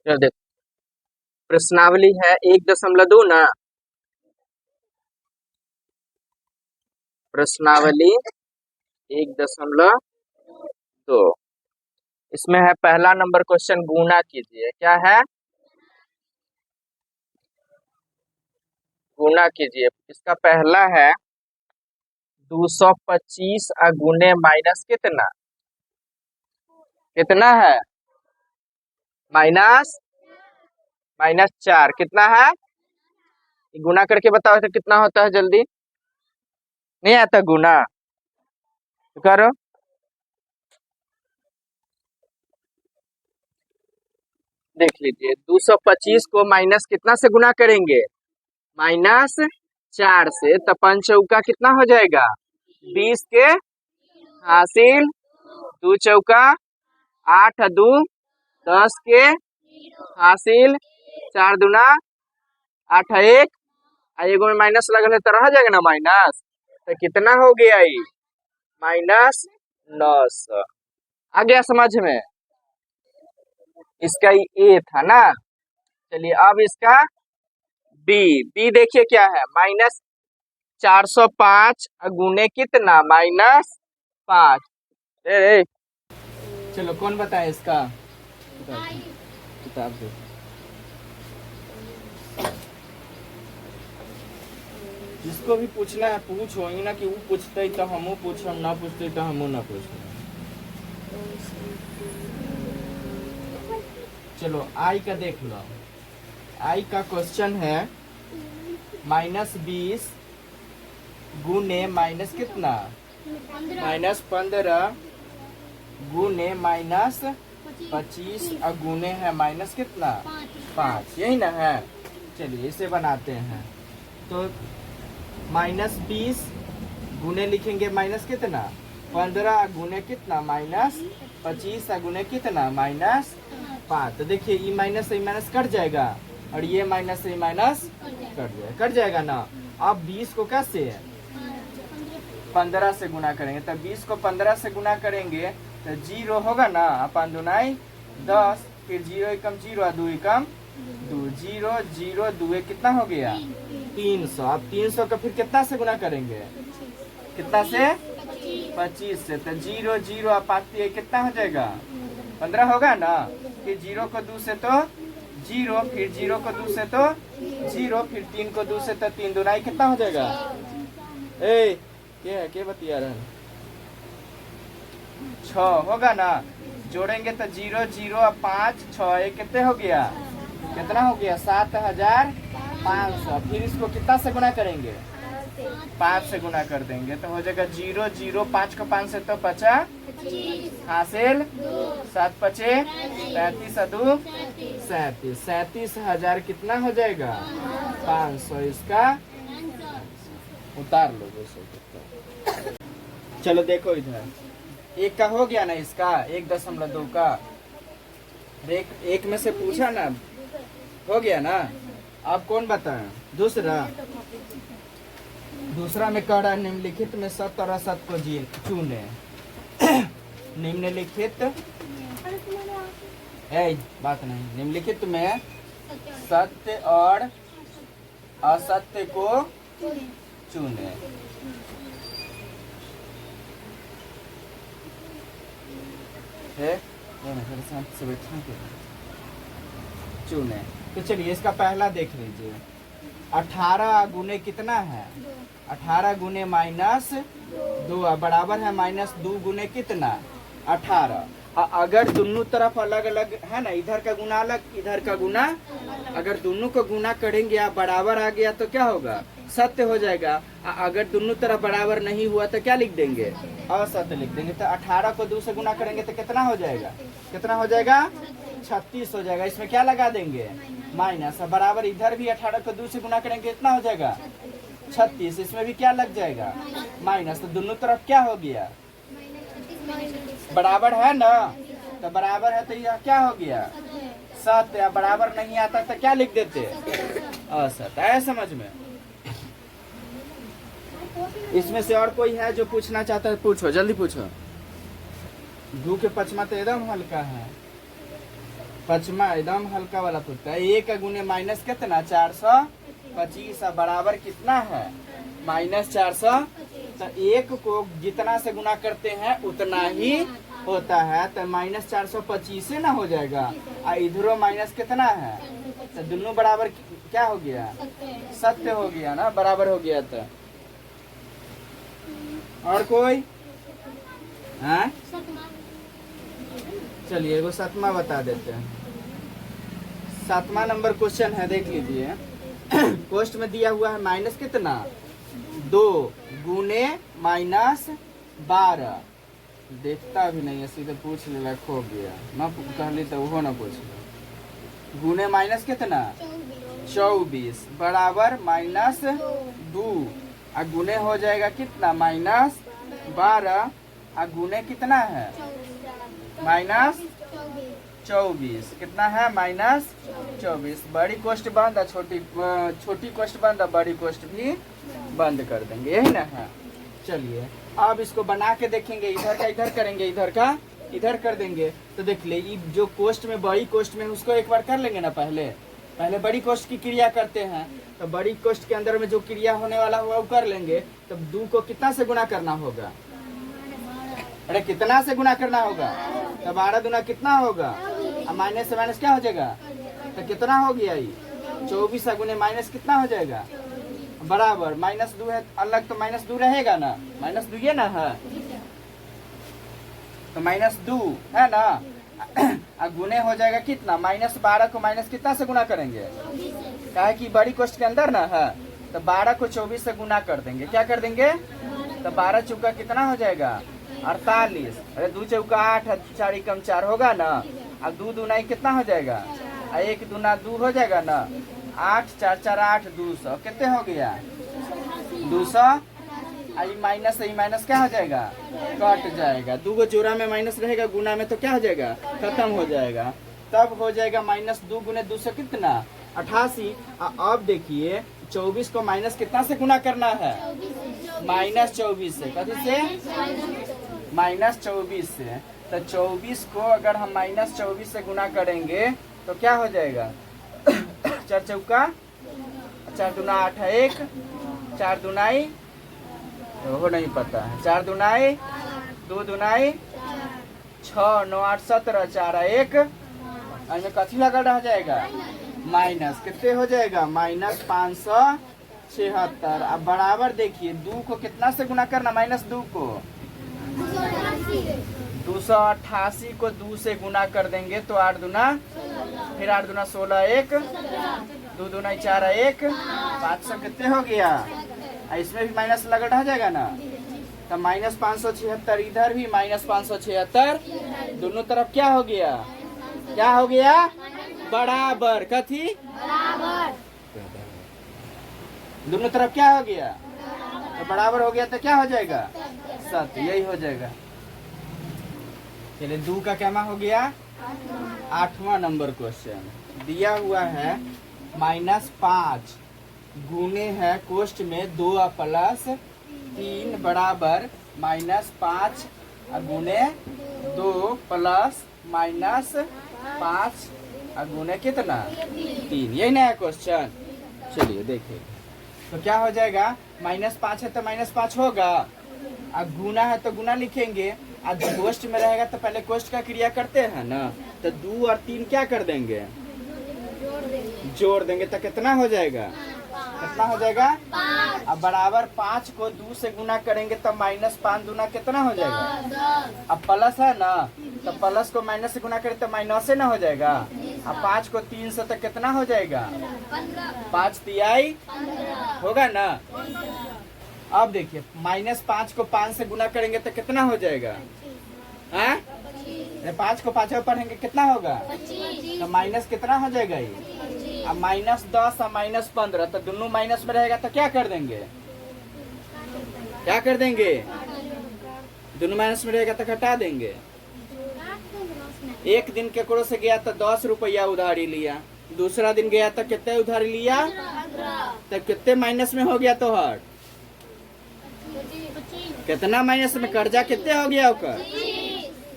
चलो देखो, प्रश्नावली है 1.2 ना। प्रश्नावली 1.2, इसमें है पहला नंबर क्वेश्चन, गुणा कीजिए। क्या है? गुणा कीजिए। इसका पहला है 225 गुने माइनस कितना? कितना है? माइनस -4 कितना है? गुना करके बताओ तो कितना होता है, जल्दी। नहीं आता गुना तो करो। देख लीजिए, 225 को माइनस कितना से गुना करेंगे? -4 से। तो 5 चौका कितना हो जाएगा? 20 के हासिल, 2 चौका 8 2 10 के हासिल, 4 दूना 8 1, एगो में माइनस लगल है तो रह जाएगा ना माइनस। तो कितना हो गया ये? -900। आ गया समझ में? इसका ए था ना। चलिए अब इसका बी। बी देखिए क्या है? -405 गुने कितना? -5। ए, चलो कौन बताए इसका? किताब दे। जिसको भी पूछना है पूछो, ही ना कि वो पूछते तो हमू पूछम, ना पूछते तो हमू ना पूछम। चलो आई का देख लो। आई का क्वेश्चन है -20 गुने माइनस कितना? -15 गुने -25 गुने है माइनस कितना? 5। यही ना है। चलिए इसे बनाते हैं। तो -20 गुने लिखेंगे माइनस कितना? 15 गुने कितना? -25 गुने कितना? -5। तो देखिए ये माइनस से माइनस कट जाएगा और ये माइनस से माइनस कट जाएगा ना। अब 20 को कैसे 15 से गुना करेंगे? तो 20 को 15 से गुना करेंगे तो 0 होगा ना। अपन दुनाई 10, फिर 0 एकम 0, 2 एकम 2, 0 0 2 कितना हो गया? 300। अब 300 का फिर कितना से गुना करेंगे? कितना से? 25 से। तो 0 0 5 कितना हो जाएगा? 15 होगा ना। फिर 0 को 2 से तो 0, फिर 0 को 2 से तो 0, फिर 3 को 2 से तो 3 दुनाई कितना हो जाएगा? क्या बतिया रहे? 6 होगा ना। जोड़ेंगे तो 0 0 5 6 कितने हो गया? कितना हो गया? 7500। फिर इसको कितना से गुना करेंगे? 5 से गुना कर देंगे तो हो जाएगा 0 0 5 को 5 से तो 50 हासिल 7 5 35 2 37। 37,000 कितना हो जाएगा? 500। इसका उतार लो 200। चलो देखो इधर एक का हो गया ना, इसका 1.2 का एक में से पूछा ना, हो गया ना। अब कौन बताए? दूसरा में कह रहा है निम्नलिखित में सत्य और असत्य को चुने। निम्नलिखित बात नहीं, निम्नलिखित में सत्य और असत्य को चुने। चुने। तो चलिए इसका पहला देख लीजिए। 18 गुने कितना है? 18 गुने -2 बराबर है -2 गुने कितना? 18। अगर दोनों तरफ अलग अलग है ना, इधर का गुना अलग, इधर का गुना, अगर दोनों को गुना करेंगे आप बराबर आ गया तो क्या होगा? सत्य हो जाएगा। अगर दोनों तरफ बराबर नहीं हुआ तो क्या लिख देंगे? असत्य लिख देंगे। तो 18 को 2 से गुना करेंगे तो कितना हो जाएगा? कितना हो जाएगा? 36 हो जाएगा। इसमें क्या लगा देंगे? माइनस। बराबर इधर भी 18 को 2 से गुना करेंगे कितना हो जाएगा? 36। इसमें भी क्या लग जाएगा? माइनस। तो दोनों तरफ क्या हो गया? बराबर है ना। तो बराबर है तो यह क्या हो गया? सत्य। बराबर नहीं आता तो क्या लिख देते? असत्य। आया समझ में? इसमें से और कोई है जो पूछना चाहता है? पूछो, जल्दी पूछो। 2 के पचमा तो एकदम हल्का है। पचमा एकदम हल्का वाला होता है। 1 गुने माइनस कितना 425 बराबर कितना है -400। तो 1 को जितना से गुना करते हैं उतना ही होता है, तो -425 ना हो जाएगा। और इधरो माइनस कितना है, तो दोनों बराबर क्या हो गया, सत्य हो गया ना, बराबर हो गया। तो और कोई हाँ, चलिए वो 7वां बता देते हैं। 7वां नंबर क्वेश्चन है, देख लीजिए। क्वेश्चन में दिया हुआ है माइनस कितना 2 गुने -12। देखता भी नहीं है, सीधे पूछ ले, खो गया ना, कहली तो वो ना पूछ ले। गुने माइनस कितना 24 बराबर -2। और गुने हो जाएगा कितना -12। और गुने कितना है -24। कितना है -24। बड़ी कोष्ट बंद है, छोटी कोष्ट बंद है, बड़ी कोष्ट भी बंद कर देंगे, यही ना है। चलिए अब इसको बना के देखेंगे। इधर का इधर करेंगे, इधर का इधर कर देंगे। तो देख ले, जो कोष्ट में बड़ी कोष्ट में उसको एक बार कर लेंगे ना। पहले बड़ी कोष्ट की क्रिया करते हैं। तो बड़ी कोष्ट के अंदर में जो क्रिया होने वाला हुआ वो कर लेंगे। तो 2 को कितना से गुना करना होगा, अरे कितना से गुना करना होगा, तो 12 दूना कितना होगा, अब माइनस से माइनस क्या हो जाएगा, तो कितना हो गया ये 24 गुने माइनस कितना हो जाएगा बराबर -2 है, अलग तो -2 रहेगा ना, -2 ये ना है, तो -2 है ना। गुने हो जाएगा कितना, -12 को माइनस कितना से गुना करेंगे, क्या कि बड़ी कोष्ठ के अंदर ना है, तो 12 को 24 से गुना कर देंगे। क्या कर देंगे, तो 12 चौका कितना हो जाएगा 48। अरे 2 चौका 8, 4 कम 4 होगा ना। अब 2 दूनाई कितना हो जाएगा, 1 दूना 2 हो जाएगा ना। 8 4 4 8 200 कितने हो गया 200। आई माइनस क्या हो जाएगा, कट जाएगा। 2 को जोड़ा में माइनस रहेगा, गुना में तो क्या हो जाएगा, खत्म हो जाएगा। तब हो जाएगा -2 गुने 200 कितना 88। अब देखिए 24 को माइनस कितना से गुना करना है, -24 से। कथी से, -24 से। तो 24 को अगर हम -24 से गुना करेंगे तो क्या हो जाएगा 4 चौका 4 दूना 8 है 1, 4 दूनाई तो वो नहीं पता है, 4 दूनाई 2 दूनाई 6 9 8 17 4 1, में कथी लगा रह जाएगा माइनस, कितने हो जाएगा -576। अब बराबर देखिए 2 को कितना से गुना करना, -2 को 288 को 2 से गुना कर देंगे तो 8 दूना, फिर 8 दूना 16 1, 2 दूना 4 1, 500 कितने हो गया। इसमें भी माइनस लगा रह जाएगा ना, तो -576। इधर भी -576, दोनों तरफ क्या हो गया, क्या हो गया बराबर। कथी बराबर, दोनों तरफ क्या हो गया, तो बराबर हो गया, तो क्या हो जाएगा सत्य, यही हो जाएगा। चलिए 2 का क्या हो गया। 8वां नंबर क्वेश्चन दिया हुआ है -5 गुने है कोष्ट में 2 + 3 बराबर -5 गुने 2 + -5 गुने कितना 3, यही नया क्वेश्चन। चलिए देखिए, तो क्या हो जाएगा, -5 है तो -5 होगा, अब गुना है तो गुना लिखेंगे। अब कोष्ट में रहेगा तो पहले कोष्ट का क्रिया करते हैं ना, तो 2 और 3 क्या कर देंगे, जोड़ देंगे, तो कितना हो जाएगा, कितना हो जाएगा, अब बराबर 5 को 2 से गुना करेंगे तो -5 दूना कितना हो जाएगा, अब प्लस है ना, तो प्लस को माइनस से गुना करें तो माइनस से ना हो जाएगा। अब 5 को 3 से तो कितना हो जाएगा 5 तिहाई होगा ना। अब देखिए -5 को 5 से गुना करेंगे तो कितना हो जाएगा, 5 को 5 में पढ़ेंगे कितना होगा, तो माइनस कितना हो जाएगा ये, अब -10 और -15, तो दोनों माइनस में रहेगा तो क्या कर देंगे, क्या कर देंगे, दोनों माइनस में रहेगा तो घटा देंगे। एक दिन केकरो से गया तो 10 रुपया उधारी लिया, दूसरा दिन गया तो कितने उधारी लिया, तो कितने माइनस में हो गया, तो हर कितना माइनस में, कर्जा कितने हो गया होकर,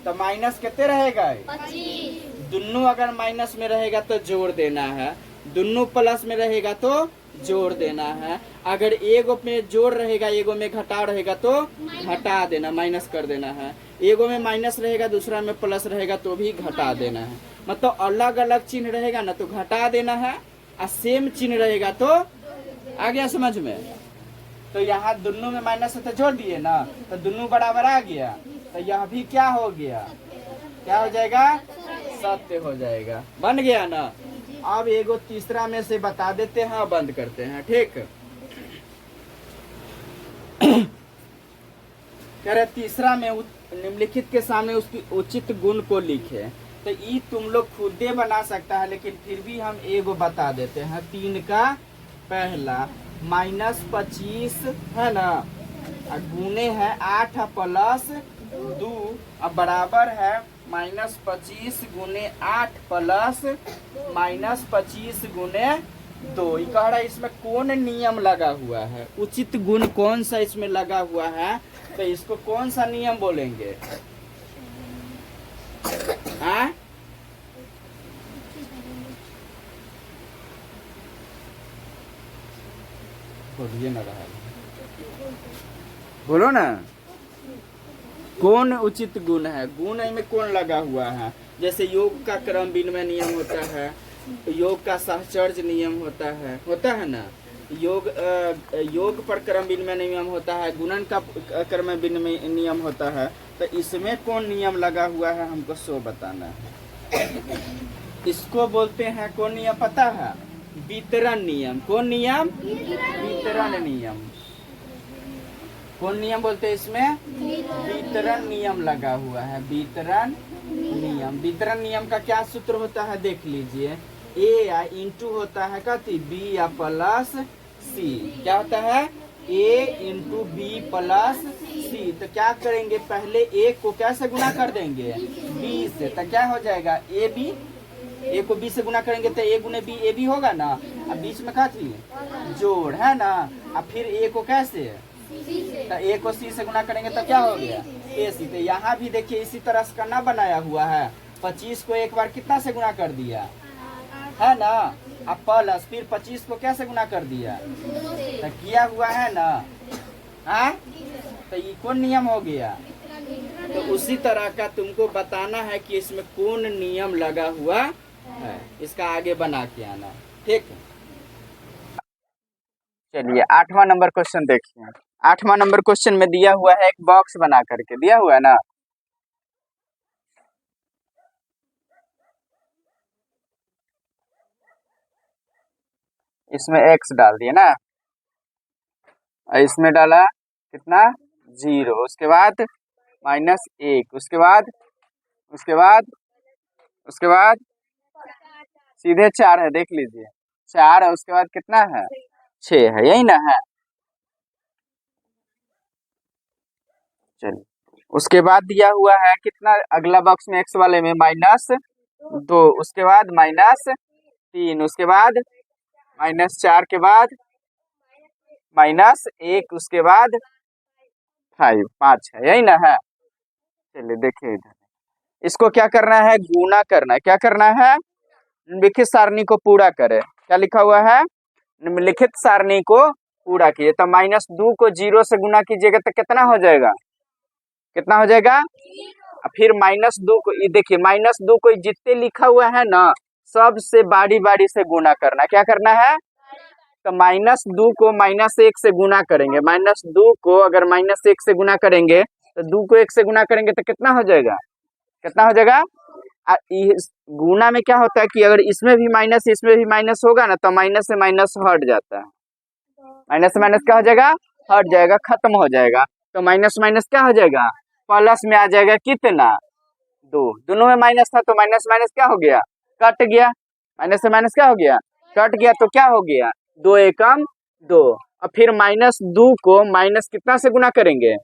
तो माइनस कितने रहेगा दोनों अगर माइनस में रहेगा तो जोड़ देना है, दोनों प्लस में रहेगा तो जोड़ देना है। अगर एगो में जोड़ रहेगा एगो में घटाव रहेगा तो घटा देना, माइनस कर देना है। एगो में माइनस रहेगा दूसरा में प्लस रहेगा तो भी घटा देना है। मतलब अलग अलग चिन्ह रहेगा ना तो घटा देना है, और सेम चिन्ह रहेगा तो आ गया समझ में। तो यहाँ दोनों में माइनस है तो जोड़ दिए ना, तो दोनों बराबर आ गया, तो यह भी क्या हो गया, क्या हो जाएगा, सत्य हो जाएगा। बन गया ना। अब एगो तीसरा में से बता देते हैं, बंद करते हैं। ठीक, कह रहे तीसरा में निम्नलिखित के सामने उसकी उचित गुण को लिखे। तो ये तुम लोग खुद बना सकता है, लेकिन फिर भी हम एगो बता देते हैं। 3 का पहला -25 है ना, गुने है 8 प्लस 2, अब बराबर है -25 गुने 8 प्लस -25 गुने 2। कह रहा है इसमें कौन नियम लगा हुआ है, उचित गुण कौन सा इसमें लगा हुआ है, तो इसको कौन सा नियम बोलेंगे। हाँ, बोलिए ना, रहा बोलो ना, कौन उचित गुण है, गुण में कौन लगा हुआ है। जैसे योग का क्रम विनिमय नियम होता है, योग का सहचर्य नियम होता है ना, योग पर क्रम विनिमय नियम होता है, गुणन का क्रम विनिमय नियम होता है। तो इसमें कौन नियम लगा हुआ है हमको सो बताना है। इसको बोलते हैं कौन नियम पता है, वितरण नियम। कौन नियम, वितरण नियम। कौन नियम बोलते हैं इसमें, वितरण नियम लगा हुआ है, वितरण नियम। वितरण नियम का क्या सूत्र होता है देख लीजिए, ए या इंटू होता है कथी, बी या प्लस सी। क्या होता है, ए इंटू बी प्लस सी। तो क्या करेंगे, पहले ए को कैसे गुना कर देंगे, बी से। तो क्या हो जाएगा, ए बी, ए को बी से गुना करेंगे तो ए गुने बी ए बी होगा ना, अब बीच में क्या थी, जोड़ है ना। अब फिर ए को कैसे, तो ए को सी से गुना करेंगे तो क्या हो गया, ए सी। तो यहाँ भी देखिए इसी तरह से करना बनाया हुआ है। 25 को एक बार कितना से गुना कर दिया है ना, अब प्लस फिर 25 को कैसे गुना कर दिया, तो किया हुआ है ना। हाँ, तो ये कौन नियम हो गया। तो उसी तरह का तुमको बताना है कि इसमें कौन नियम लगा हुआ है, इसका आगे बना के आना। ठीक, चलिए 8वां नंबर क्वेश्चन देखिए। 8वां नंबर क्वेश्चन में दिया हुआ है, एक बॉक्स बना करके दिया हुआ है ना, इसमें x डाल दिया ना, इसमें डाला कितना 0, उसके बाद -1, उसके बाद सीधे 4 है, देख लीजिए 4 है, उसके बाद कितना है 6 है, यही ना है। चलिए उसके बाद दिया हुआ है कितना, अगला बॉक्स में x वाले में -2, उसके बाद -3, उसके बाद -4 के बाद -1, उसके बाद 5 है, यही ना है। चलिए देखिए इधर, इसको क्या करना है, गुना करना है। क्या करना है, निम्नलिखित सारणी को पूरा करे। क्या लिखा हुआ है, निम्नलिखित सारणी को पूरा किए। तो -2 को 0 से गुना कीजिएगा तो कितना हो जाएगा, कितना हो जाएगा। फिर -2 को, ये देखिए -2 को जितने लिखा हुआ है ना, सबसे बारी बारी से गुना करना। क्या करना है, तो -2 को -1 से गुना करेंगे। -2 को अगर -1 से गुना करेंगे तो 2 को 1 से गुना करेंगे तो कितना हो जाएगा, कितना हो जाएगा। इस गुना में क्या होता है कि अगर इसमें भी माइनस इसमें भी माइनस होगा ना, तो माइनस से माइनस हट जाता है, माइनस से माइनस क्या हो जाएगा, हट जाएगा, खत्म हो जाएगा। तो माइनस माइनस क्या हो जाएगा, प्लस में आ जाएगा कितना 2। दोनों में माइनस था तो माइनस माइनस क्या हो गया, कट गया। माइनस से माइनस क्या हो गया, कट गया। तो क्या हो गया, 2 एकम 2। अब फिर -2 को माइनस कितना से गुना करेंगे,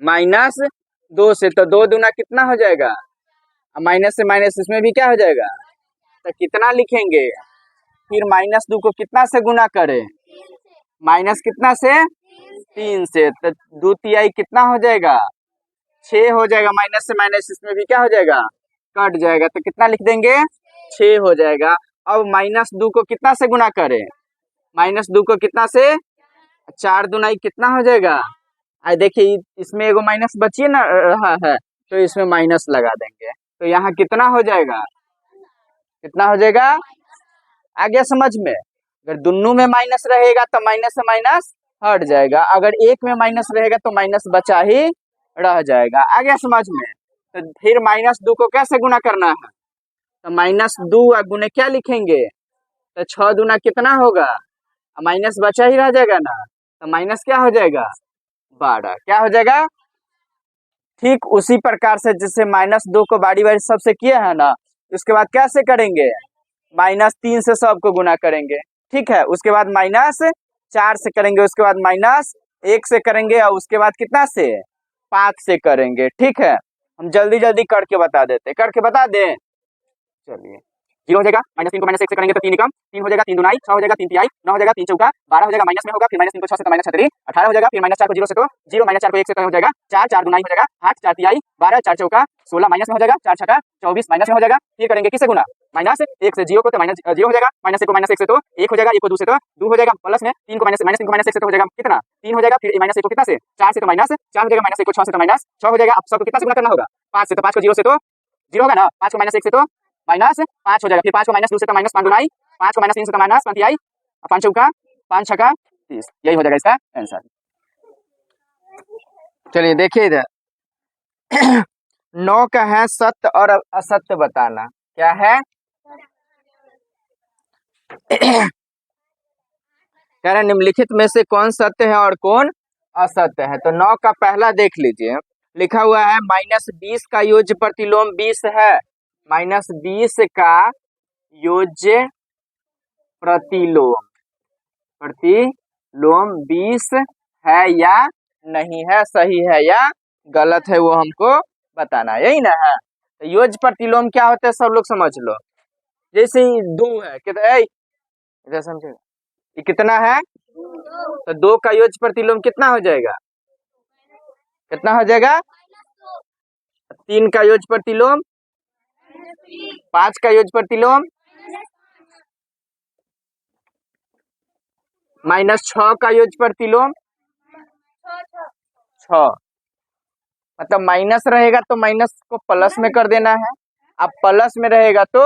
-2 से। तो 2 दूना कितना हो जाएगा, माइनस से माइनस इसमें भी क्या हो जाएगा, तो कितना लिखेंगे। फिर -2 को कितना से गुना करें, माइनस कितना से 3 से। तो 2 तिहाई कितना हो जाएगा, 6 हो जाएगा। माइनस से माइनस इसमें भी क्या हो जाएगा, कट जाएगा तो कितना लिख देंगे 6 हो जाएगा। अब -2 को कितना से गुना करें, -2 को कितना से, 4 दूनाई कितना हो जाएगा, देखिए इसमें एगो माइनस बचिए ना रहा है तो इसमें माइनस लगा देंगे तो यहाँ कितना हो जाएगा, कितना हो जाएगा, आ गया समझ में। अगर दोनों में माइनस रहेगा तो माइनस से माइनस हट जाएगा, अगर एक में माइनस रहेगा तो माइनस बचा ही रह जाएगा। आ गया समझ में। तो फिर -2 को कैसे गुना करना है, तो -2 गुने क्या लिखेंगे, तो 6 दूना कितना होगा, माइनस बचा ही रह जाएगा ना, तो माइनस क्या हो जाएगा 12, क्या हो जाएगा। ठीक उसी प्रकार से जैसे -2 को बारी बारी सबसे किए हैं ना, उसके बाद कैसे करेंगे, -3 से सबको गुना करेंगे, ठीक है। उसके बाद -4 से करेंगे, उसके बाद -1 से करेंगे और उसके बाद कितना से 5 से करेंगे, ठीक है। हम जल्दी जल्दी करके बता देते, करके बता दें, चलिए 0 हो जाएगा, -3 को -1 से करेंगे तो 3 कम, 3 हो जाएगा 3 दूनाई 6 हो जाएगा 3 तिहाई 9 हो जाएगा 3 चौका 12 हो जाएगा, माइनस में होगा, फिर -3 को 6 से तो -6 18 हो जाएगा, फिर -4 को 0 से तो 0 -4 को 1 से तो हो जाएगा 4 4 दूनाई हो जाएगा 8 4 तिहाई 12 4 चौका 16 माइनस में हो जाएगा 4 छक्का 24 माइनस में हो जाएगा। फिर करेंगे किससे गुना, -1 से 0 को तो -0 हो जाएगा, -1 को -1 से तो 1 हो जाएगा, 1 को 2 से तो 2 हो जाएगा, प्लस में 3 को -3 को -1 से तो हो जाएगा कितना 3 हो जाएगा, फिर -1 को कितना से 4 से तो -4 हो जाएगा, -1 को 6 से तो -6 हो जाएगा। अब सबको कितना से गुना करना होगा 5 से, तो 5 को 0 से तो 0 होगा ना, 5 को -1 से तो -5 हो जाएगा, फिर 5 को -2 से तो -5 दूनाई 5 को -3 से तो -5 तिहाई 5 चौका 5 छक्का 30, यही हो जाएगा इसका आंसर। चलिए देखिए इधर 9 का है सत्य और असत्य बताना, क्या है कह रहे निम्नलिखित में से कौन सत्य है और कौन असत्य है। तो 9 का पहला देख लीजिए, लिखा हुआ है -20 का योज्य प्रतिलोम 20 है, -20 का योज्य प्रतिलोम 20 है या नहीं है, सही है या गलत है वो हमको बताना, यही ना है। तो योज्य प्रतिलोम क्या होता है सब लोग समझ लो, जैसे 2 है कितना, इधर समझेगा, ये कितना है, तो 2 का योज्य प्रतिलोम कितना हो जाएगा, कितना हो जाएगा, 3 का योज्य प्रतिलोम, 5 का योज्य प्रतिलोम, -6 का योज्य प्रतिलोम 6, मतलब माइनस रहेगा तो माइनस को प्लस में कर देना है, अब प्लस में रहेगा तो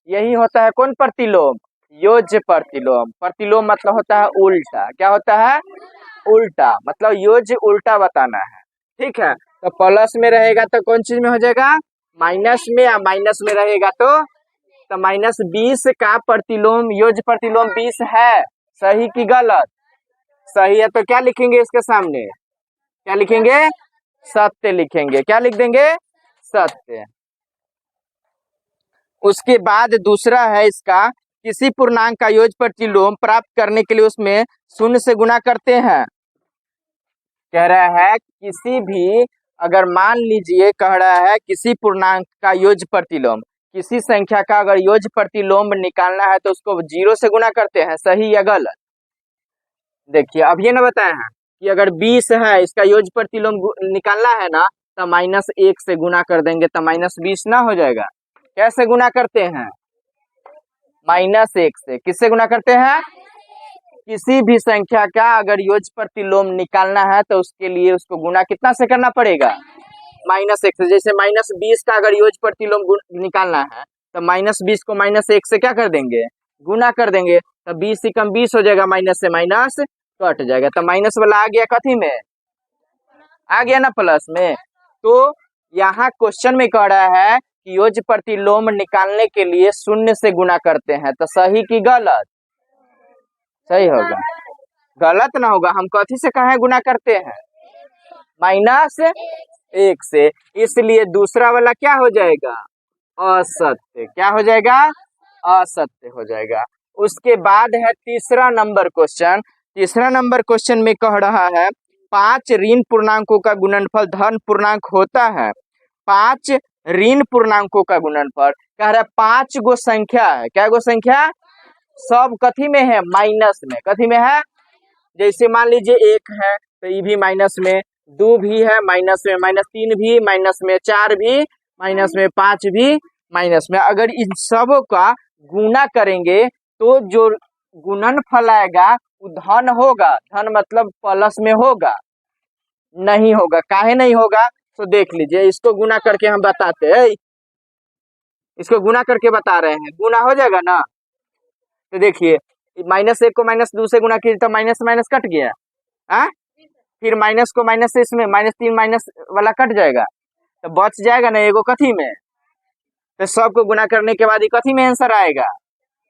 यही होता है कौन प्रतिलोम, योज्य प्रतिलोम। प्रतिलोम मतलब होता है उल्टा, क्या होता है उल्टा, मतलब योज्य उल्टा बताना है, ठीक है। तो प्लस में रहेगा तो कौन चीज में हो जाएगा माइनस में, या माइनस में रहेगा तो -20 का प्रतिलोम योज्य प्रतिलोम 20 है, सही की गलत, सही है तो क्या लिखेंगे इसके सामने, क्या लिखेंगे सत्य लिखेंगे, क्या लिख देंगे सत्य। उसके बाद दूसरा है इसका, किसी पूर्णांक का योज्य प्रतिलोम प्राप्त करने के लिए उसमें 0 से गुना करते हैं। कह रहा है किसी भी, अगर मान लीजिए कह रहा है किसी पूर्णांक का योज्य प्रतिलोम, किसी संख्या का अगर योज्य प्रतिलोम निकालना है तो उसको 0 से गुना करते हैं, सही या गलत। देखिए अब ये ना बताया है कि अगर 20 है इसका योज्य प्रतिलोम निकालना है ना, तो -1 से गुना कर देंगे तो -20 ना हो जाएगा। कैसे गुना करते हैं, -1 से, किससे गुना करते हैं, किसी भी संख्या का अगर योज्य प्रतिलोम निकालना है तो उसके लिए उसको गुना कितना से करना पड़ेगा, -1 से। जैसे -20 का अगर योज्य प्रतिलोम निकालना है तो -20 को -1 से क्या कर देंगे गुना कर देंगे, तो 20 से कम 20 हो जाएगा, माइनस से माइनस कट जाएगा, तो माइनस वाला आ गया कथी में, आ गया ना प्लस में। तो यहाँ क्वेश्चन में कह रहा है कि योज्य प्रतिलोम निकालने के लिए 0 से गुना करते हैं, तो सही की गलत, सही होगा, गलत ना होगा, हम कथी से कहे गुना करते हैं -1 से, इसलिए दूसरा वाला क्या हो जाएगा असत्य, क्या हो जाएगा असत्य हो जाएगा। उसके बाद है तीसरा नंबर क्वेश्चन, तीसरा नंबर क्वेश्चन में कह रहा है 5 ऋण पूर्णांकों का गुणनफल धन पूर्णांक होता है, 5 ऋण पूर्णांकों का गुणनफल, कह रहा है 5 गो संख्या है, क्या गो संख्या, सब कथी में है माइनस में, कथी में है, जैसे मान लीजिए 1 है तो ये भी माइनस में, 2 भी है माइनस में, -3 भी माइनस में, 4 भी माइनस में, 5 भी माइनस में। अगर इन सबों का गुना करेंगे तो जो गुणनफल आएगा वो धन होगा। धन मतलब प्लस में होगा, नहीं होगा। काहे नहीं होगा? तो देख लीजिए, इसको गुना करके हम बताते हैं। इसको गुना करके बता रहे हैं, गुना हो जाएगा ना। तो देखिए, -1 को -2 से गुना किया तो माइनस माइनस कट गया। हाँ, फिर माइनस को माइनस से इसमें -3 माइनस वाला कट जाएगा, तो बच जाएगा ना एगो कथी में। तो सबको गुना करने के बाद ही कथी में आंसर आएगा?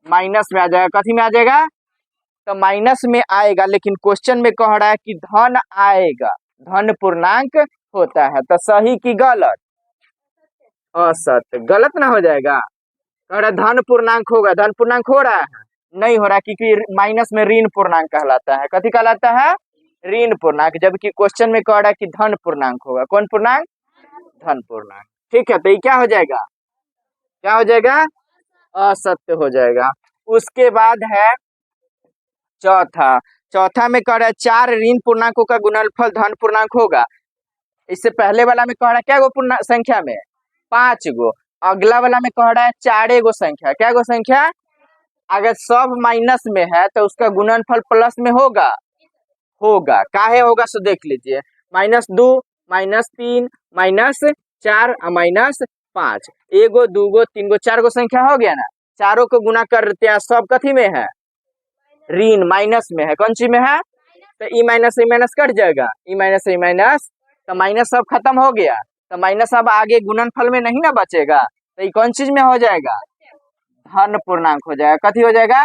माइनस में आ जाएगा। कथी में आ जाएगा? तो माइनस में आएगा, लेकिन क्वेश्चन में कह रहा है कि धन आएगा। धन पूर्णांक होता है, तो सही की गलत? असत्य। गलत ना हो जाएगा। कह रहा है धन पूर्णांक होगा, धन पूर्णांक हो रहा है? नहीं हो रहा, क्योंकि माइनस में ऋण पूर्णांक कहलाता है। कथी कहलाता है? ऋण पूर्णांक। जबकि क्वेश्चन में कह रहा है कि धन पूर्णांक होगा। कौन पूर्णांक? धन पूर्णांक। ठीक है, तो ये क्या हो जाएगा? क्या हो जाएगा? असत्य हो जाएगा। उसके बाद है चौथा। चौथा में कह रहा है 4 ऋण पूर्णांकों का गुणनफल धन पूर्णांक होगा। इससे पहले वाला में कह रहा है क्या गो पूर्ण संख्या में? 5 गो। अगला वाला में कह रहा है 4 गो संख्या। क्या गो संख्या? अगर सब माइनस में है तो उसका गुणनफल प्लस में होगा। होगा। काहे होगा सो देख लीजिए, -2 -3 -4 और -5। एगो दूगो तीन गो 4 गो संख्या हो गया ना। चारों को गुना करते हैं, सब कथी में है? ऋण, माइनस में है। कौन सी में है? तो ई माइनस कट जाएगा, ई माइनस, तो माइनस सब खत्म हो गया। तो माइनस अब आगे गुणनफल में नहीं ना बचेगा, तो ये कौन चीज में हो जाएगा? धन पूर्णांक हो जाएगा। कथी हो जाएगा?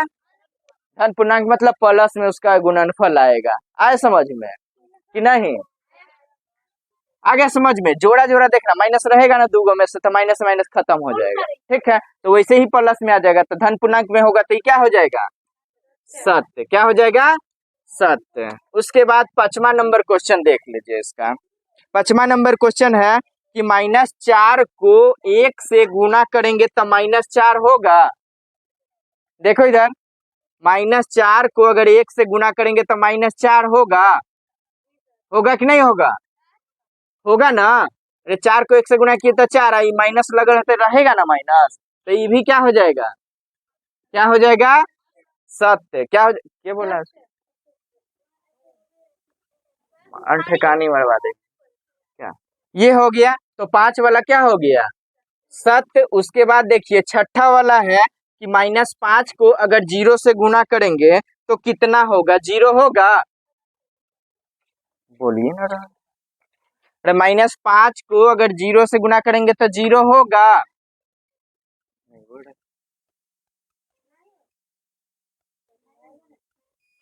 धन पूर्णांक मतलब प्लस में उसका गुणनफल आएगा। आए समझ में कि नहीं? आगे समझ में? जोड़ा जोड़ा देखना, माइनस रहेगा ना दूगो में से, तो माइनस माइनस खत्म हो जाएगा। ठीक है, तो वैसे ही प्लस में आ जाएगा, तो धन पूर्णांक में होगा तो ये क्या हो जाएगा? सत्य। क्या हो जाएगा? सत्य। उसके बाद 5वां नंबर क्वेश्चन देख लीजिए इसका। 5वां नंबर क्वेश्चन है कि -4 को 1 से गुना करेंगे तो -4 होगा। देखो इधर, -4 को अगर 1 से गुना करेंगे तो -4 होगा। होगा कि नहीं होगा? होगा ना। अरे 4 को 1 से गुना किए तो 4 आई, माइनस लगा रहते रहेगा ना माइनस, तो ये भी क्या हो जाएगा? क्या हो जाएगा? सत्य। क्या बोला? ठिकानी मरवा दे क्या? ये हो गया। तो 5 वाला क्या हो गया? सत्य। उसके बाद देखिए छठा वाला है कि -5 को अगर 0 से गुना करेंगे तो कितना होगा? 0 होगा। बोलिए ना। अरे -5 को अगर 0 से गुना करेंगे तो 0 होगा।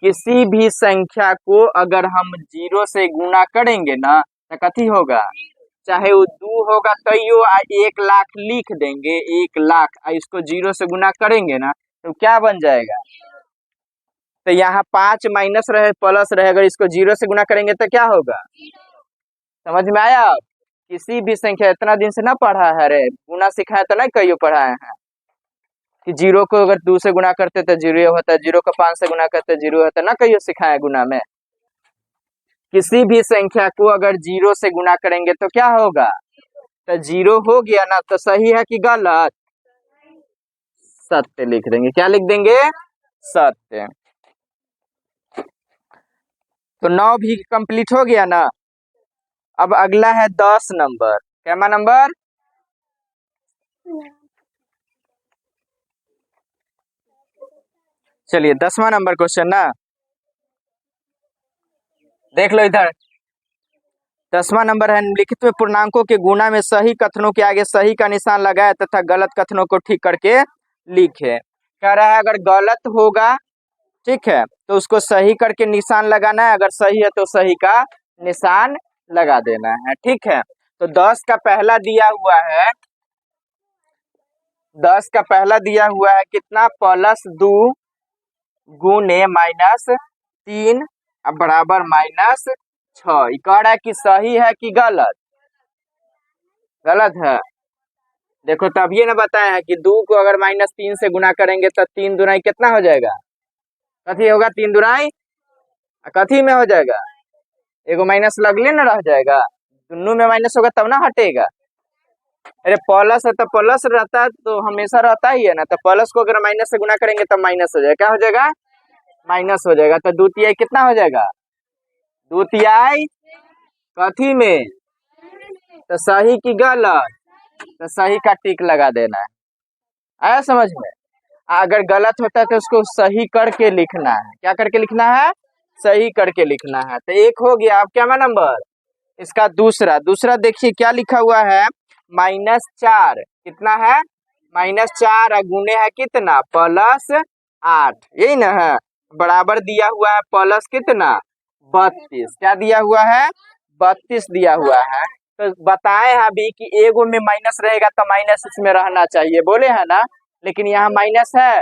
किसी भी संख्या को अगर हम 0 से गुना करेंगे ना तो कथी होगा? चाहे वो 2 होगा तो 1 लाख लिख देंगे, 1 लाख। इसको 0 से गुना करेंगे ना तो क्या बन जाएगा? तो यहाँ 5 माइनस रहे प्लस रहे, अगर इसको 0 से गुना करेंगे तो क्या होगा? समझ में आया? किसी भी संख्या, इतना दिन से ना पढ़ा है रे, गुना सिखाया तो नहीं कहियो पढ़ाए हैं कि 0 को अगर 2 से गुना करते तो 0 होता है, 0 को 5 से गुना करते 0 होता है, ना कहियो सिखाया गुना में। किसी भी संख्या को अगर 0 से गुना करेंगे तो क्या होगा? तो 0 हो गया ना, तो सही है कि गलत? सत्य लिख देंगे। क्या लिख देंगे? सत्य। तो 9 भी कंप्लीट हो गया ना। अब अगला है 10 नंबर। क्या नंबर? चलिए 10वां नंबर क्वेश्चन ना, देख लो इधर। 10वां नंबर है, निम्नलिखित में पूर्णांकों के गुणा में सही कथनों के आगे सही का निशान लगाए तथा गलत कथनों को ठीक करके लिखे। कह रहा है अगर गलत होगा, ठीक है, तो उसको सही करके निशान लगाना है, अगर सही है तो सही का निशान लगा देना है। ठीक है, तो 10 का पहला दिया हुआ है, 10 का पहला दिया हुआ है कितना? +2 गुने -3 बराबर -6। ये कह रहा है कि सही है कि गलत? गलत है। देखो तभी ना बताया है कि 2 को अगर -3 से गुना करेंगे तो 3 दुनाई कितना हो जाएगा? कथी होगा? 3 दुनाई कथी में हो जाएगा? एगो माइनस लगले ना रह जाएगा, दोनों में माइनस होगा तब ना हटेगा। अरे प्लस है तो प्लस रहता है तो हमेशा रहता ही है ना, तो प्लस को अगर माइनस से गुना करेंगे तो माइनस हो जाएगा, क्या हो जाएगा, माइनस हो जाएगा। तो द्वितीय कितना हो जाएगा, द्वितीय कथी में, तो सही की गलत, तो सही का टिक लगा देना है, आया समझ में। अगर गलत होता है तो उसको सही करके लिखना है, क्या करके लिखना है, सही करके लिखना है। तो एक हो गया। अब क्या नंबर इसका दूसरा, दूसरा देखिए क्या लिखा हुआ है, -4 कितना है, -4 गुने है कितना, +8, यही ना है, बराबर दिया हुआ है प्लस कितना 32, क्या दिया हुआ है 32 दिया हुआ है। तो बताए हैं अभी कि एगो में माइनस रहेगा तो माइनस इसमें रहना चाहिए, बोले है ना, लेकिन यहाँ माइनस है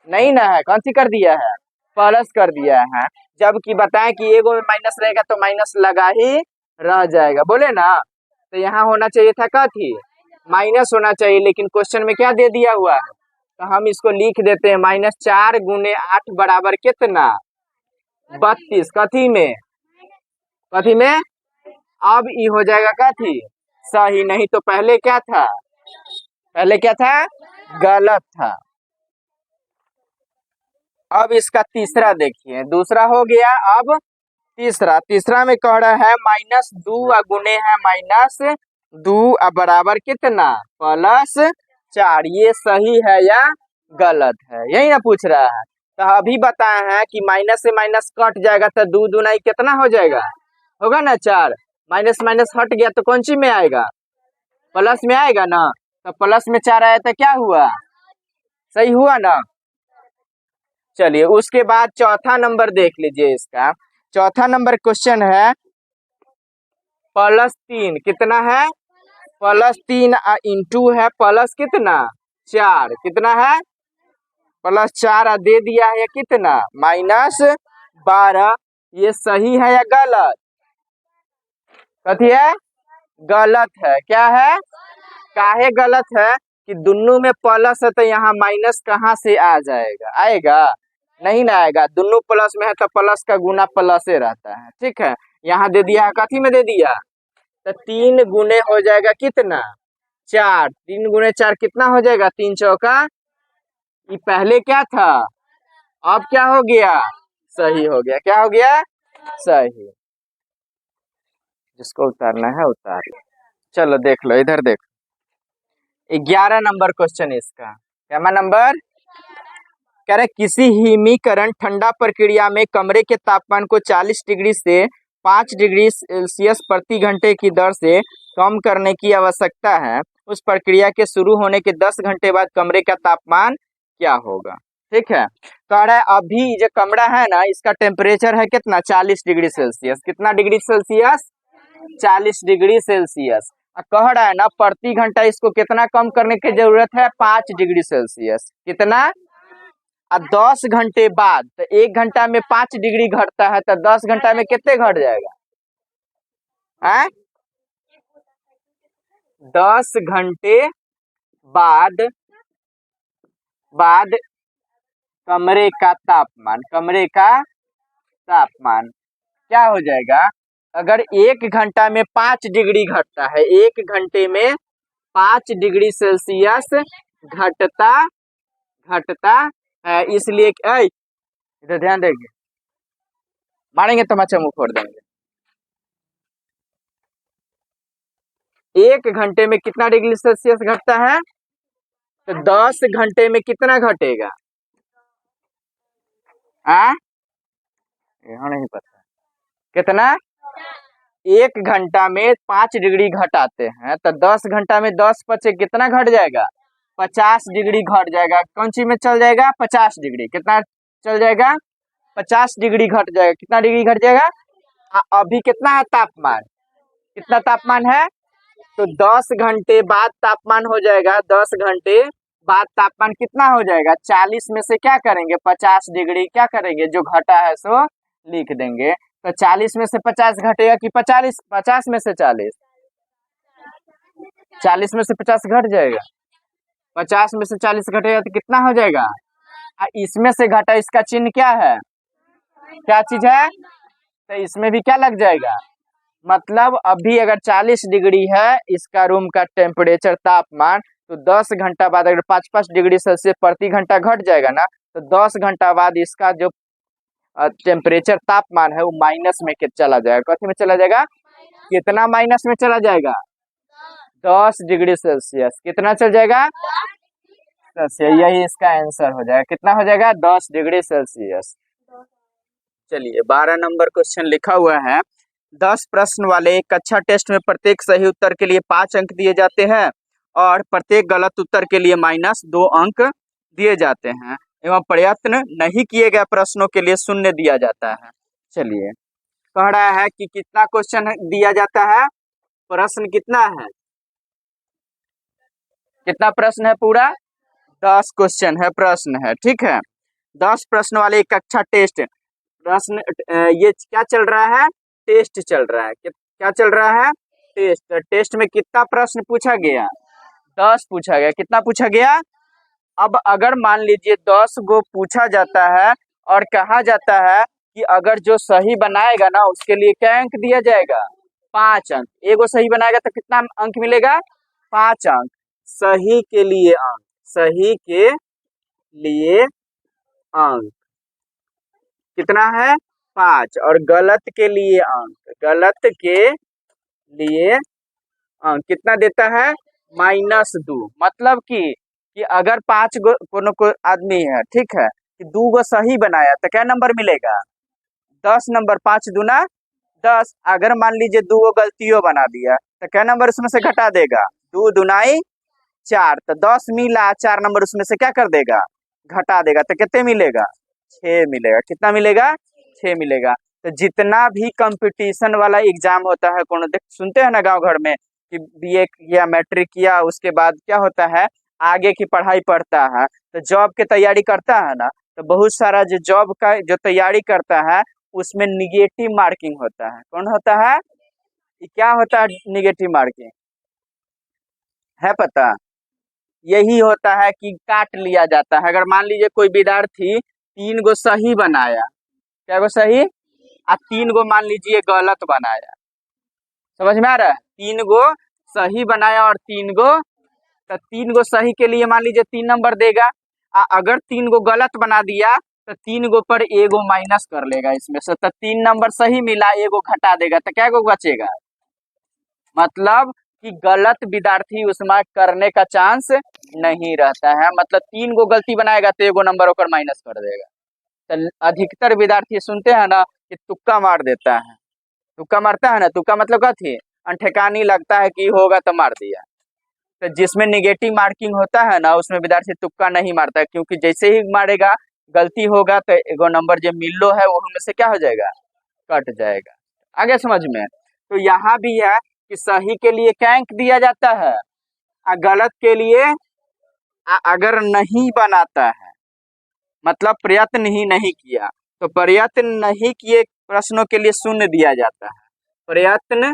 नहीं ना है, कौन सी कर दिया है, प्लस कर दिया है। जबकि बताएं कि एगो में माइनस रहेगा तो माइनस लगा ही रह जाएगा, बोले ना। तो यहाँ होना चाहिए था कथी, माइनस होना चाहिए, लेकिन क्वेश्चन में क्या दे दिया हुआ है, तो हम इसको लिख देते हैं -4 गुने 8 बराबर कितना 32, कथी में, कथी में, अब ये हो जाएगा कथी सही, नहीं तो पहले क्या था, पहले क्या था, गलत था। अब इसका तीसरा देखिए, दूसरा हो गया, अब तीसरा, तीसरा में कह रहा है -2 गुने है -2 बराबर कितना +4, ये सही है या गलत है, यही ना पूछ रहा है। तो अभी बताए हैं कि माइनस से माइनस कट जाएगा तो 2 दूना कितना हो जाएगा, होगा ना 4, माइनस माइनस हट गया तो कौन सी में आएगा, प्लस में आएगा ना, तो प्लस में 4 आया तो क्या हुआ, सही हुआ ना। चलिए उसके बाद चौथा नंबर देख लीजिए, इसका चौथा नंबर क्वेश्चन है +3 कितना है, +3 इंटू है प्लस कितना 4, कितना है +4 दे दिया है कितना -12, ये सही है या गलत, कथी है, गलत है, क्या है, काहे गलत है कि दोनों में प्लस है तो यहाँ माइनस कहाँ से आ जाएगा, आएगा नहीं ना आएगा, दोनों प्लस में है तो प्लस का गुना प्लस ही रहता है, ठीक है। यहाँ दे दिया है, कथी में दे दिया, तो 3 गुने हो जाएगा कितना 4, 3 गुने 4 कितना हो जाएगा 3 चौका, ये पहले क्या था, अब क्या हो गया, सही हो गया, क्या हो गया सही, जिसको उतारना है उतार लो। चलो देख लो, इधर देखो 11 नंबर क्वेश्चन इसका, क्या नंबर, कह रहे किसी हिमीकरण ठंडा प्रक्रिया में कमरे के तापमान को 40 डिग्री से 5 डिग्री सेल्सियस प्रति घंटे की दर से कम करने की आवश्यकता है, उस प्रक्रिया के शुरू होने के 10 घंटे बाद कमरे का तापमान क्या होगा, ठीक है। कह रहा है अभी जो कमरा है ना, इसका टेम्परेचर है कितना 40 डिग्री सेल्सियस, कितना डिग्री सेल्सियस 40 डिग्री सेल्सियस। कह रहा है ना प्रति घंटा इसको कितना कम करने की जरूरत है 5 डिग्री सेल्सियस, कितना, 10 घंटे बाद, तो 1 घंटा में 5 डिग्री घटता है तो 10 घंटा में कितने घट जाएगा, है 10 घंटे बाद, बाद कमरे का तापमान, कमरे का तापमान क्या हो जाएगा, अगर 1 घंटा में 5 डिग्री घटता है, 1 घंटे में 5 डिग्री सेल्सियस घटता घटता है, इसलिए इधर ध्यान देंगे, मारेंगे तो मच्छर मुंह फोड़ देंगे। 1 घंटे में कितना डिग्री सेल्सियस घटता है, तो 10 घंटे में कितना घटेगा, यहाँ नहीं पता कितना, 1 घंटा में 5 डिग्री घटाते हैं तो 10 घंटा में 10 पचे कितना घट जाएगा 50 डिग्री घट जाएगा, कौन सी में चल जाएगा 50 डिग्री, कितना चल जाएगा 50 डिग्री घट जाएगा, कितना डिग्री घट जाएगा, अभी कितना है तापमान, कितना तापमान है, तो 10 घंटे बाद तापमान हो जाएगा, 10 घंटे बाद तापमान कितना हो जाएगा 40 में से क्या करेंगे 50 डिग्री क्या करेंगे, जो घटा है सो लिख देंगे, तो 40 में से 50 घटेगा कि 50 में से 40, 40 में से 50 घट जाएगा, 50 में से 40 घटेगा तो कितना हो जाएगा, इसमें से घटा, इसका चिन्ह क्या है, क्या चीज है, तो इसमें भी क्या लग जाएगा मतलब अभी अगर 40 डिग्री है इसका रूम का टेम्परेचर तापमान, तो 10 घंटा बाद अगर 5-5 डिग्री सेल्सियस प्रति घंटा घट जाएगा ना, तो 10 घंटा बाद इसका जो टेम्परेचर तापमान है वो माइनस में चला जाएगा। कथी में चला जाएगा? कितना माइनस में चला जाएगा? 10 डिग्री सेल्सियस। कितना चल जाएगा? सेल्सियस। यही इसका आंसर हो जाएगा। कितना हो जाएगा? 10 डिग्री सेल्सियस। चलिए 12 नंबर क्वेश्चन लिखा हुआ है, 10 प्रश्न वाले एक कक्षा टेस्ट में प्रत्येक सही उत्तर के लिए 5 अंक दिए जाते हैं और प्रत्येक गलत उत्तर के लिए -2 अंक दिए जाते हैं एवं प्रयत्न नहीं किए गए प्रश्नों के लिए 0 दिया जाता है। चलिए कह रहा है कि कितना क्वेश्चन दिया जाता है, प्रश्न कितना है, कितना प्रश्न है? पूरा 10 क्वेश्चन है, प्रश्न है। ठीक है, 10 प्रश्न वाले एक कक्षा टेस्ट प्रश्न, ये क्या चल रहा है? टेस्ट चल रहा है। क्या चल रहा है? टेस्ट। टेस्ट में कितना प्रश्न पूछा गया? 10 पूछा गया। कितना पूछा गया? अब अगर मान लीजिए 10 गो पूछा जाता है और कहा जाता है कि अगर जो सही बनाएगा ना उसके लिए क्या अंक दिया जाएगा? 5 अंक। एगो सही बनाएगा तो कितना अंक मिलेगा? 5 अंक। सही के लिए अंक, सही के लिए अंक कितना है? 5। और गलत के लिए अंक, गलत के लिए अंक कितना देता है? -2। मतलब कि अगर 5 गो को आदमी है, ठीक है, कि 2 गो सही बनाया तो क्या नंबर मिलेगा? 10 नंबर। 5 दूना 10। अगर मान लीजिए 2 गो गलतियों बना दिया तो क्या नंबर उसमें से घटा देगा? 2 दूनाई 4। तो 10 मिला, 4 नंबर उसमें से क्या कर देगा? घटा देगा। तो कितने मिलेगा? 6 मिलेगा। कितना मिलेगा? 6 मिलेगा। तो जितना भी कंपटीशन वाला एग्जाम होता है, कौन देख सुनते हैं ना गांव घर में कि बीए किया, मैट्रिक किया, उसके बाद क्या होता है, आगे की पढ़ाई पढ़ता है, तो जॉब की तैयारी करता है ना, तो बहुत सारा जो जॉब का जो तैयारी करता है उसमें निगेटिव मार्किंग होता है। कौन होता है? ये क्या होता है निगेटिव मार्किंग? है पता? यही होता है कि काट लिया जाता है। अगर मान लीजिए कोई विद्यार्थी 3 गो सही बनाया, क्या गो सही, 3 गो मान लीजिए गलत बनाया, समझ में आ रहा है? 3 गो सही बनाया और 3 गो, तो 3 गो सही के लिए मान लीजिए 3 नंबर देगा। अगर 3 गो गलत बना दिया तो 3 गो पर एगो माइनस कर लेगा इसमें से, तो 3 नंबर सही मिला, एगो घटा देगा, तो क्या गो बचेगा? मतलब कि गलत विद्यार्थी उसमें करने का चांस नहीं रहता है। मतलब 3 गो गलती बनाएगा तो एगो नंबर ओकर माइनस कर देगा। तो अधिकतर विद्यार्थी सुनते हैं ना कि तुक्का मार देता है। तुक्का मारता है ना, तुक्का मतलब कथी? अनठेकानी लगता है कि होगा तो मार दिया। तो जिसमें निगेटिव मार्किंग होता है ना उसमें विद्यार्थी तुक्का नहीं मारता है, क्योंकि जैसे ही मारेगा गलती होगा तो एगो नंबर जो मिलो है वो में से क्या हो जाएगा? कट जाएगा। आगे समझ में? तो यहाँ भी है कि सही के लिए क्या अंक दिया जाता है, गलत के लिए अगर नहीं बनाता है, मतलब प्रयत्न ही नहीं किया, तो प्रयत्न नहीं किए प्रश्नों के लिए 0 दिया जाता है। प्रयत्न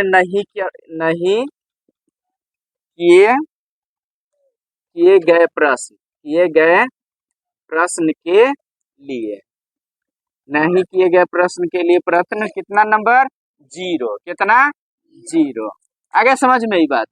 नहीं किया, नहीं किए किए गए प्रश्न, किए गए प्रश्न के लिए, नहीं किए गए प्रश्न के लिए प्रश्न कितना नंबर? 0। कितना? 0। आगे समझ में ही बात?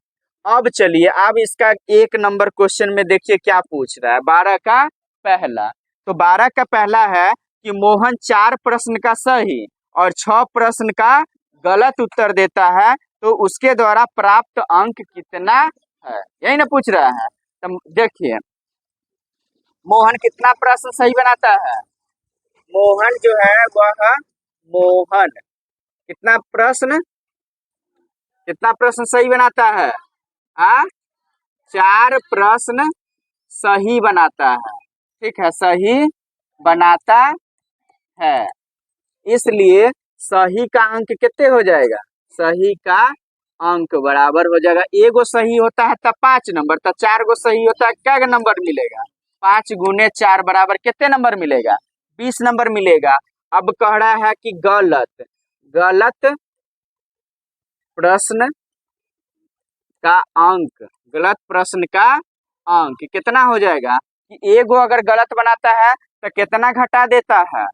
अब चलिए अब इसका 1 नंबर क्वेश्चन में देखिए क्या पूछ रहा है। 12 का पहला, तो 12 का पहला है कि मोहन 4 प्रश्न का सही और 6 प्रश्न का गलत उत्तर देता है, तो उसके द्वारा प्राप्त अंक कितना है, यही ना पूछ रहा है। तो देखिए मोहन कितना प्रश्न सही बनाता है? मोहन जो है वह, मोहन कितना प्रश्न सही बनाता है? 4 प्रश्न सही बनाता है। ठीक है, सही बनाता है, इसलिए सही का अंक कितने हो जाएगा? सही का अंक बराबर हो जाएगा, एगो सही होता है तब 5 नंबर, तब 4 गो सही होता है क्या नंबर मिलेगा? 5 गुने 4 बराबर कितने नंबर मिलेगा? 20 नंबर मिलेगा। अब कह रहा है कि गलत प्रश्न का अंक, गलत प्रश्न का अंक कितना हो जाएगा? कि एगो अगर गलत बनाता है तो कितना घटा देता है?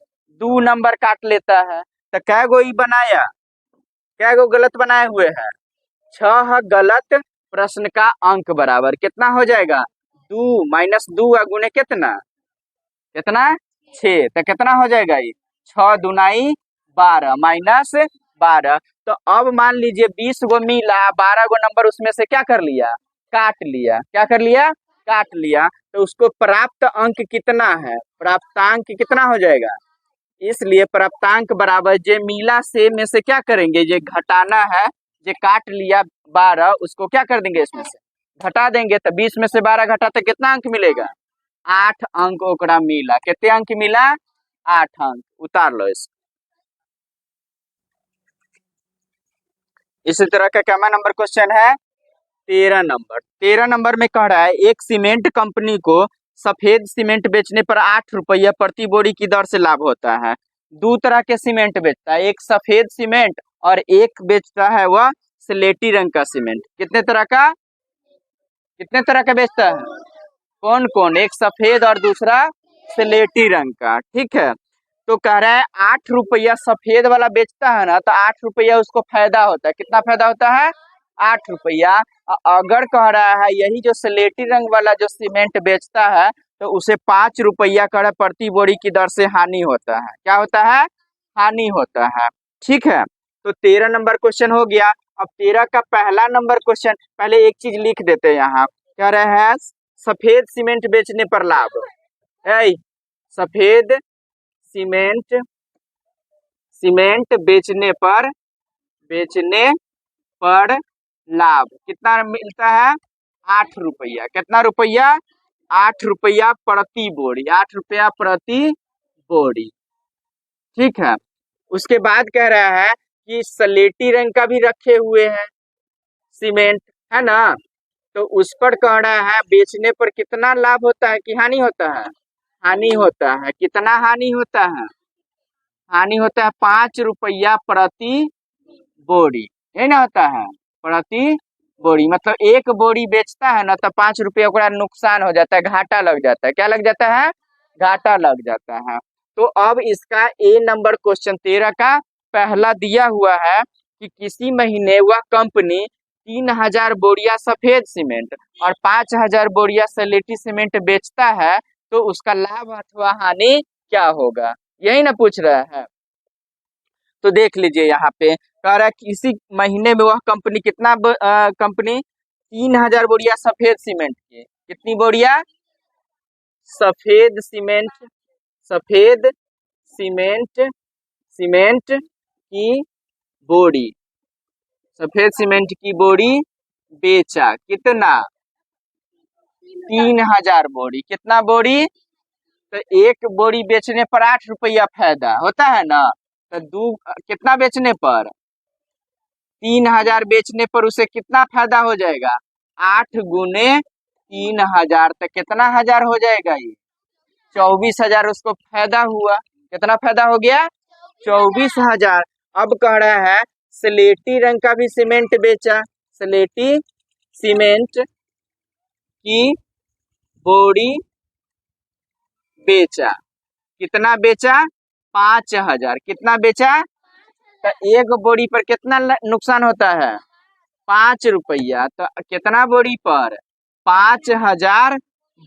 दो नंबर काट लेता है। तो कै गो ई बनाया, कै गो गलत बनाए हुए हैं? 6 गलत प्रश्न का अंक बराबर कितना हो जाएगा? 2 माइनस 2 गुने कितना, कितना 6, तो कितना हो जाएगा ये? 6 दुनाई 12 माइनस 12। तो अब मान लीजिए 20 गो मिला, 12 गो नंबर उसमें से क्या कर लिया? काट लिया। क्या कर लिया? काट लिया। तो उसको प्राप्त अंक कितना है? प्राप्तांक कितना हो जाएगा? इसलिए प्राप्तांक बराबर जे मिला से में से क्या करेंगे? जे घटाना है, जे काट लिया 12 उसको क्या कर देंगे? इसमें से घटा देंगे। तो 20 में से 12 घटा तो कितना अंक मिलेगा? 8 अंक ओकरा मिला। कितने अंक मिला? 8 अंक। उतार लो इसको। इसी तरह का क्या नंबर क्वेश्चन है? 13 नंबर। 13 नंबर में कह रहा है एक सीमेंट कंपनी को सफेद सीमेंट बेचने पर 8 रुपया प्रति बोरी की दर से लाभ होता है। दो तरह के सीमेंट बेचता है, एक सफेद सीमेंट और एक बेचता है वह स्लेटी रंग का सीमेंट। कितने तरह का, कितने तरह का बेचता है? कौन कौन? एक सफेद और दूसरा स्लेटी रंग का। ठीक है। तो कह रहा है 8 रुपया सफेद वाला बेचता है ना, तो 8 रुपया उसको फायदा होता है। कितना फायदा होता है? 8 रुपया। अगर कह रहा है यही जो स्लेटी रंग वाला जो सीमेंट बेचता है तो उसे 5 रुपया कह रहा है प्रति बोरी की दर से हानि होता है। क्या होता है? हानि होता है। ठीक है। तो 13 नंबर क्वेश्चन हो गया। अब 13 का पहला नंबर क्वेश्चन, पहले एक चीज लिख देते हैं यहाँ। कह रहे हैं सफेद सीमेंट बेचने पर लाभ है। सफेद सीमेंट, सीमेंट बेचने पर लाभ कितना मिलता है? 8 रुपया। कितना रुपया? 8 रुपया प्रति बोरी। 8 रुपया प्रति बोरी। ठीक है। उसके बाद कह रहा है कि स्लेटी रंग का भी रखे हुए हैं सीमेंट, है ना, तो उस पर कह रहा है बेचने पर कितना लाभ होता है कि हानि होता है? हानि होता है। कितना हानि होता है? हानि होता है 5 रुपया प्रति बोरी। ये ना होता है प्रति बोरी, मतलब एक बोरी बेचता है ना तो 5 रुपया का नुकसान हो जाता है, घाटा लग जाता है। क्या लग जाता है? घाटा लग जाता है। तो अब इसका ए नंबर क्वेश्चन 13 का पहला दिया हुआ है कि किसी महीने वह कंपनी 3000 बोरिया सफेद सीमेंट और 5000 बोरिया स्लेटी सीमेंट बेचता है, तो उसका लाभ अथवा हानि क्या होगा? यही ना पूछ रहा है। तो देख लीजिए यहाँ पे कह रहा है कि इसी महीने में वह कंपनी कितना कंपनी 3000 बोरिया सफेद सीमेंट की, कितनी बोरिया? सफेद सीमेंट, सफेद सीमेंट, सीमेंट की बोरी, सफेद सीमेंट की बोरी बेचा। कितना? 3000 बोरी। कितना बोरी? तो एक बोरी बेचने पर 8 रुपया फायदा होता है ना, तो दो कितना बेचने पर? 3000 बेचने पर उसे कितना फायदा हो जाएगा? 8 गुने 3000, तो कितना हजार हो जाएगा ये? 24,000 उसको फायदा हुआ। कितना फायदा हो गया? 24,000। अब कह रहा है स्लेटी रंग का भी सीमेंट बेचा, स्लेटी सीमेंट की बोरी बेचा। कितना बेचा? 5,000। कितना बेचा? तो एक बोरी पर कितना नुकसान होता है? 5 रुपया। तो कितना बोरी पर? 5,000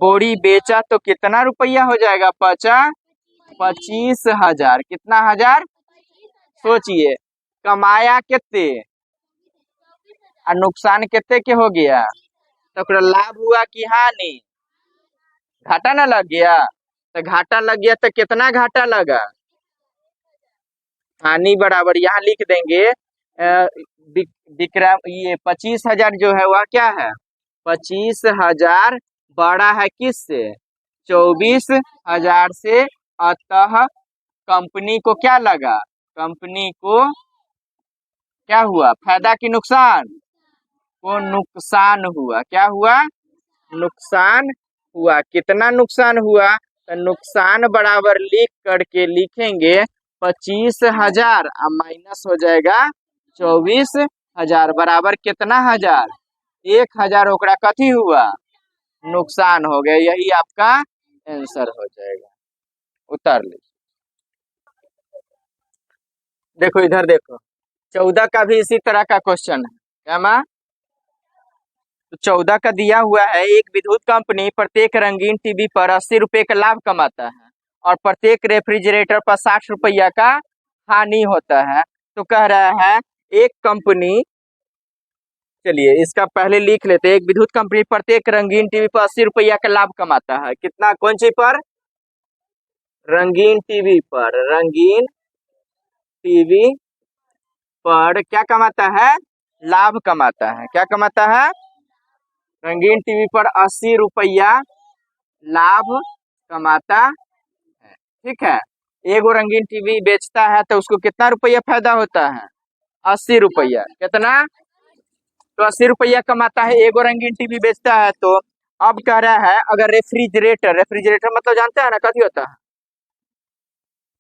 बोरी बेचा तो कितना रुपया हो जाएगा? 25,000। कितना हजार? सोचिए, कमाया कितने और नुकसान कितने के हो गया? तो ओकरा लाभ हुआ कि हानि? घाटा ना लग गया? तो घाटा लग गया तो कितना घाटा लगा? हानि बराबर यहाँ लिख देंगे विक्रम, ये 25,000 जो है वह क्या है? 25,000 बड़ा है किससे? 24,000 से। अतः कंपनी को क्या लगा? कंपनी को क्या हुआ? फायदा कि नुकसान? को नुकसान हुआ। क्या हुआ? नुकसान हुआ। कितना नुकसान हुआ? तो नुकसान बराबर लिख करके लिखेंगे 25,000 और माइनस हो जाएगा 24,000 बराबर कितना हजार? 1,000 ओकरा कथी हुआ? नुकसान हो गया। यही आपका आंसर हो जाएगा। उतार लीजिए। देखो इधर देखो, 14 का भी इसी तरह का क्वेश्चन है। क्या माँ? तो 14 का दिया हुआ है, एक विद्युत कंपनी प्रत्येक रंगीन टीवी पर 80 रुपए का लाभ कमाता है और प्रत्येक रेफ्रिजरेटर पर 60 रुपया का हानि होता है। तो कह रहा है एक कंपनी, चलिए इसका पहले लिख लेते हैं। एक विद्युत कंपनी प्रत्येक रंगीन टीवी पर 80 रुपया का लाभ कमाता है। कितना? कौन सी पर? रंगीन टीवी पर। रंगीन टीवी पर क्या कमाता है? लाभ कमाता है। क्या कमाता है? रंगीन टीवी पर 80 रुपया लाभ कमाता है। ठीक है, एगो रंगीन टीवी बेचता है तो उसको कितना रुपया फायदा होता है? 80 रुपया। कितना? तो 80 रुपया कमाता है, एगो रंगीन टीवी बेचता है। तो अब कह रहा है अगर रेफ्रिजरेटर, रेफ्रिजरेटर मतलब जानते हैं ना कथी होता है?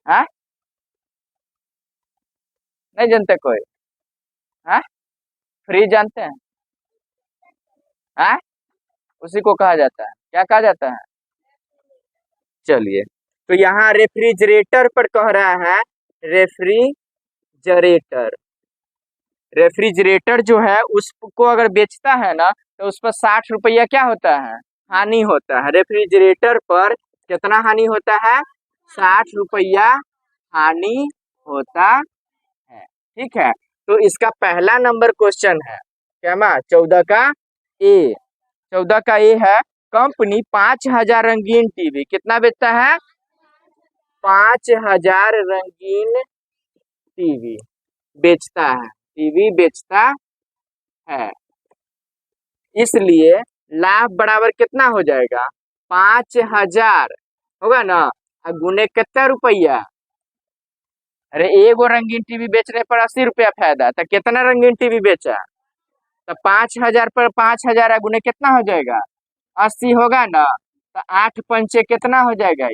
हाँ? नहीं जानते कोई? हाँ? फ्रिज जानते हैं? हाँ? उसी को कहा जाता है, क्या कहा जाता है? चलिए, तो यहाँ रेफ्रिजरेटर पर कह रहा है, रेफ्रिजरेटर, रेफ्रिजरेटर जो है उसको अगर बेचता है ना तो उस पर 60 रुपया क्या होता है? हानि होता है। रेफ्रिजरेटर पर कितना हानि होता है? 60 रुपया हानि होता है। ठीक है, तो इसका पहला नंबर क्वेश्चन है क्या माँ? 14 का ए। 14 का ए है, कंपनी 5000 रंगीन टीवी कितना बेचता है? 5000 रंगीन टीवी बेचता है। टीवी बेचता है, इसलिए लाभ बराबर कितना हो जाएगा? 5000 होगा ना, गुने कितना रुपया? अरे एगो रंगीन टीवी बेचने पर 80 रुपया फायदा, तो कितना रंगीन टीवी बेचा? तो 5000 पर 5000 गुने कितना हो जाएगा? 80 होगा ना। तो 8 पंचे कितना हो जाएगा?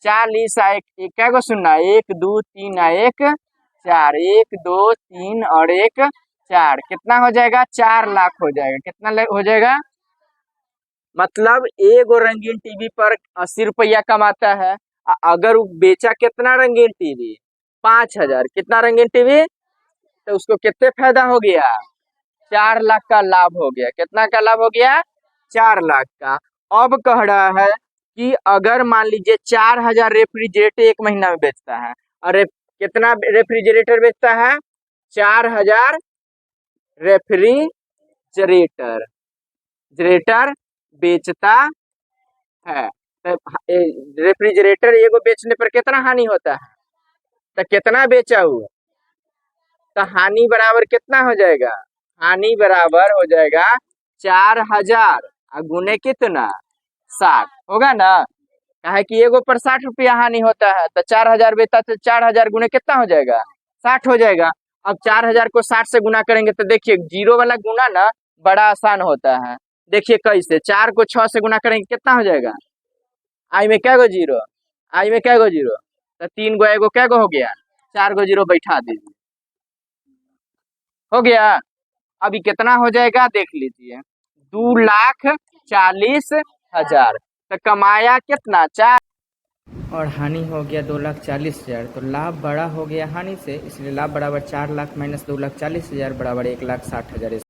40। एक क्या को सुनना? 1 2 3 1 4, 1 2 3 और 1 4, कितना हो जाएगा? 4 लाख हो जाएगा। कितना हो जाएगा? मतलब एगो रंगीन टीवी पर 80 रुपया कमाता है। अगर वो बेचा कितना रंगीन टीवी? 5000। कितना रंगीन टीवी? तो उसको कितने फायदा हो गया? 4 लाख का लाभ हो गया। कितना का लाभ हो गया? 4 लाख का। अब कह रहा है कि अगर मान लीजिए 4000 रेफ्रिजरेटर एक महीना में बेचता है, और कितना रेफ्रिजरेटर बेचता है? 4000 रेफ्रिजरेटर जनरेटर बेचता है। तो रेफ्रिजरेटर एगो बेचने पर कितना हानि होता है? तो कितना बेचा हुआ? तो हानि बराबर कितना हो जाएगा? हानि बराबर हो जाएगा 4000 गुने कितना? 60 होगा ना। है कि एगो पर 60 रुपया हानि होता है, तो 4000 बेचता तो 4000 गुने कितना हो जाएगा? 60 हो जाएगा। अब 4000 को 60 से गुना करेंगे तो देखिए जीरो वाला गुना ना बड़ा आसान होता है। देखिए कैसे, 4 को 6 से गुना करेंगे कितना हो जाएगा? आई में क्या गो जीरो? आई में क्या गो जीरो? तो 3 गो एगो क्या गो हो गया? 4 गो जीरो बैठा दीजिए, हो गया। अभी कितना हो जाएगा देख लीजिए, 2,40,000। तो कमाया कितना? 4, और हानि हो गया 2,40,000। तो लाभ बड़ा हो गया हानि से, इसलिए लाभ बराबर 4 लाख माइनस 2,40,000 बराबर 1,60,000।